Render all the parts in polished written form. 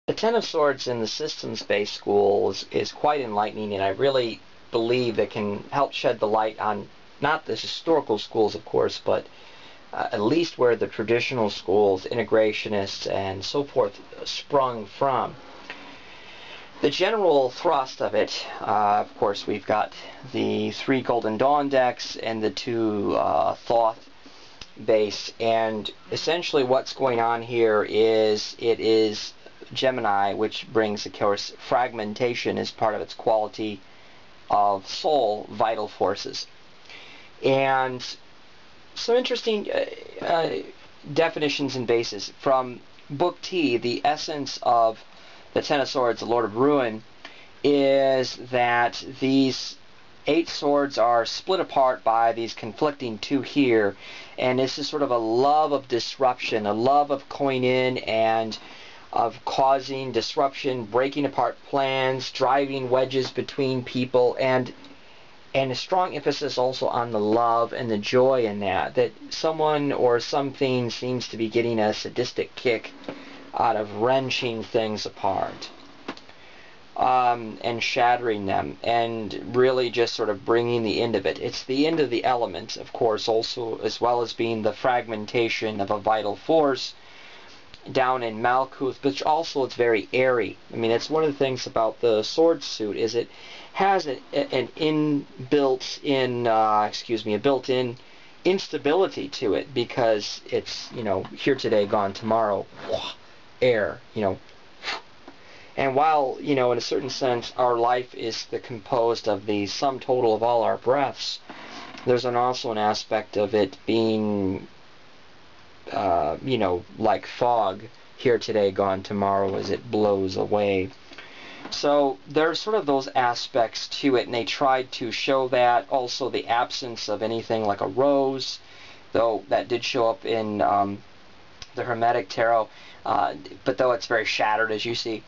The Ten of Swords in the systems-based schools is quite enlightening, and I really believe that can help shed the light on not the historical schools, of course, but at least where the traditional schools, integrationists, and so forth sprung from. The general thrust of it, of course, we've got the 3 Golden Dawn decks and the 2 Thoth base, and essentially what's going on here is it is Gemini, which brings, of course, fragmentation as part of its quality of soul vital forces. And some interesting definitions and bases. From Book T, the essence of the Ten of Swords, the Lord of Ruin, is that these 8 swords are split apart by these conflicting 2 here, and this is sort of a love of disruption, a love of going in and of causing disruption, breaking apart plans, driving wedges between people, and a strong emphasis also on the love and the joy in that someone or something seems to be getting a sadistic kick out of wrenching things apart. And shattering them, and really just sort of bringing the end of it. It's the end of the element, of course, also, as well as being the fragmentation of a vital force down in Malkuth, but also it's very airy. I mean, it's one of the things about the sword suit is it has a built-in instability to it, because it's, here today, gone tomorrow, air, And while, in a certain sense, our life is composed of the sum total of all our breaths, there's also an aspect of it being, like fog, here today, gone tomorrow, as it blows away. So there's sort of those aspects to it, and they tried to show that. Also the absence of anything like a rose, though that did show up in the Hermetic Tarot, but though it's very shattered, as you see.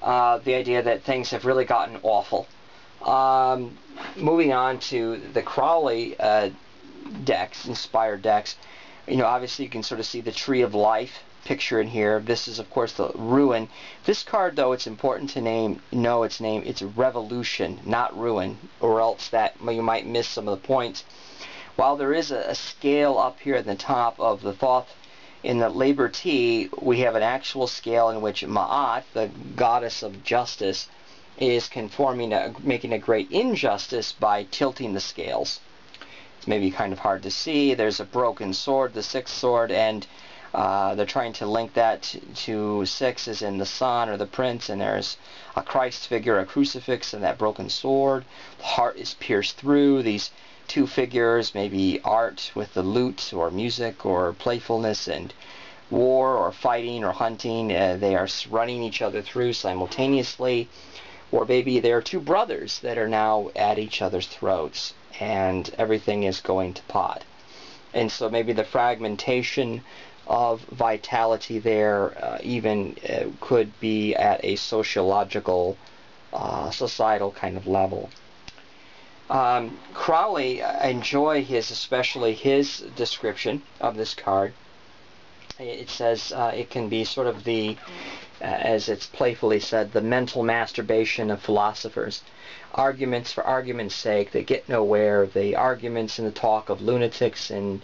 The idea that things have really gotten awful. Moving on to the Crowley decks, inspired decks, obviously you can sort of see the Tree of Life picture in here. This is, of course, the Ruin. This card, though, it's important to know its name. It's Revolution, not Ruin, or else that you might miss some of the points. While there is a scale up here at the top of the Thoth, in the Labor T, we have an actual scale in which Ma'at, the goddess of justice, is making a great injustice by tilting the scales. It's maybe kind of hard to see. There's a broken sword, the 6th sword, and they're trying to link that to 6 as in the sun or the prince, and there's a Christ figure, a crucifix, and that broken sword. The heart is pierced through. These 2 figures, maybe art with the lute or music or playfulness, and war or fighting or hunting. They are running each other through simultaneously. Or maybe there are 2 brothers that are now at each other's throats, and everything is going to pot. And so maybe the fragmentation of vitality there even could be at a sociological, societal kind of level. Crowley, I enjoy especially his description of this card. It says it can be sort of the, as it's playfully said, the mental masturbation of philosophers. Arguments for argument's sake that get nowhere, the arguments and the talk of lunatics and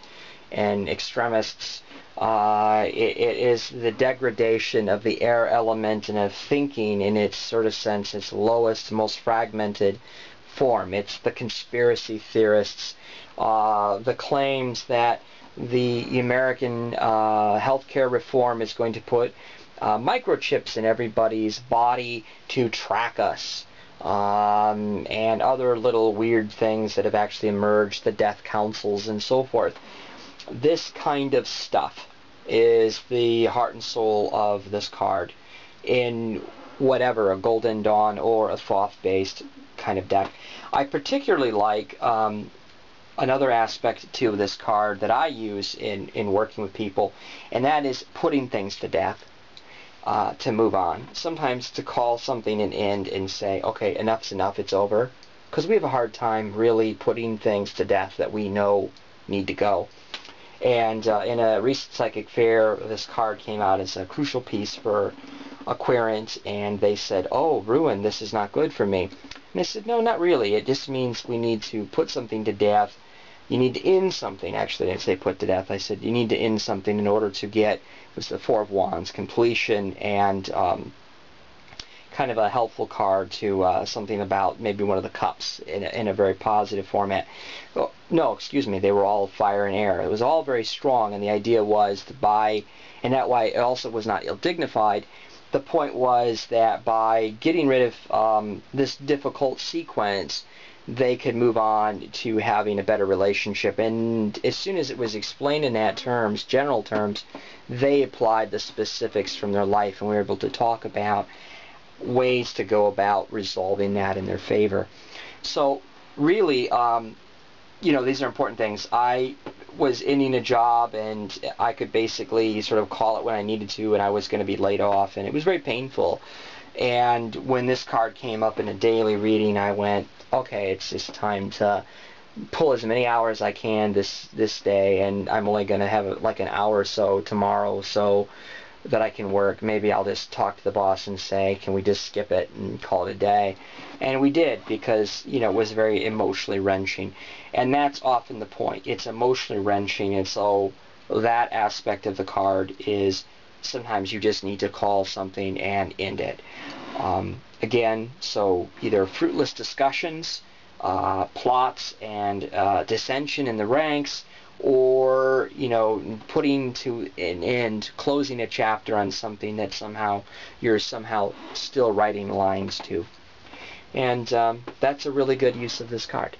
extremists. It is the degradation of the air element and of thinking in its sort of sense, its lowest, most fragmented form. It's the conspiracy theorists, the claims that the American healthcare reform is going to put microchips in everybody's body to track us, and other little weird things that have actually emerged, the death councils and so forth. This kind of stuff is the heart and soul of this card in whatever, a Golden Dawn or a Thoth-based kind of deck. I particularly like another aspect to this card that I use in working with people, and that is putting things to death to move on. Sometimes to call something an end and say, okay, enough's enough, it's over. Because we have a hard time really putting things to death that we know need to go. And in a recent psychic fair, this card came out as a crucial piece for a querent, and they said, "Oh, ruin, this is not good for me." And I said, "No, not really. It just means we need to put something to death. You need to end something." Actually, I didn't say put to death. I said you need to end something in order to get, it was the Four of Wands, completion, and kind of a helpful card to something about maybe one of the cups in a very positive format. Oh, no, excuse me, they were all fire and air. It was all very strong, and the idea was to buy, and that why it also was not ill-dignified. The point was that by getting rid of this difficult sequence, they could move on to having a better relationship. And as soon as it was explained in that terms, general terms, they applied the specifics from their life, and we were able to talk about ways to go about resolving that in their favor. So really, these are important things. I was ending a job, and I could basically sort of call it when I needed to, and I was going to be laid off, and it was very painful. And when this card came up in a daily reading, I went, okay, it's just time to pull as many hours as I can this day, and I'm only going to have like an hour or so tomorrow, so that I can work. Maybe I'll just talk to the boss and say, can we just skip it and call it a day? And we did, because it was very emotionally wrenching, and that's often the point. It's emotionally wrenching, and so that aspect of the card is sometimes you just need to call something and end it. Again, so either fruitless discussions, plots, and dissension in the ranks, or putting to an end, closing a chapter on something that you're somehow still writing lines to. And that's a really good use of this card.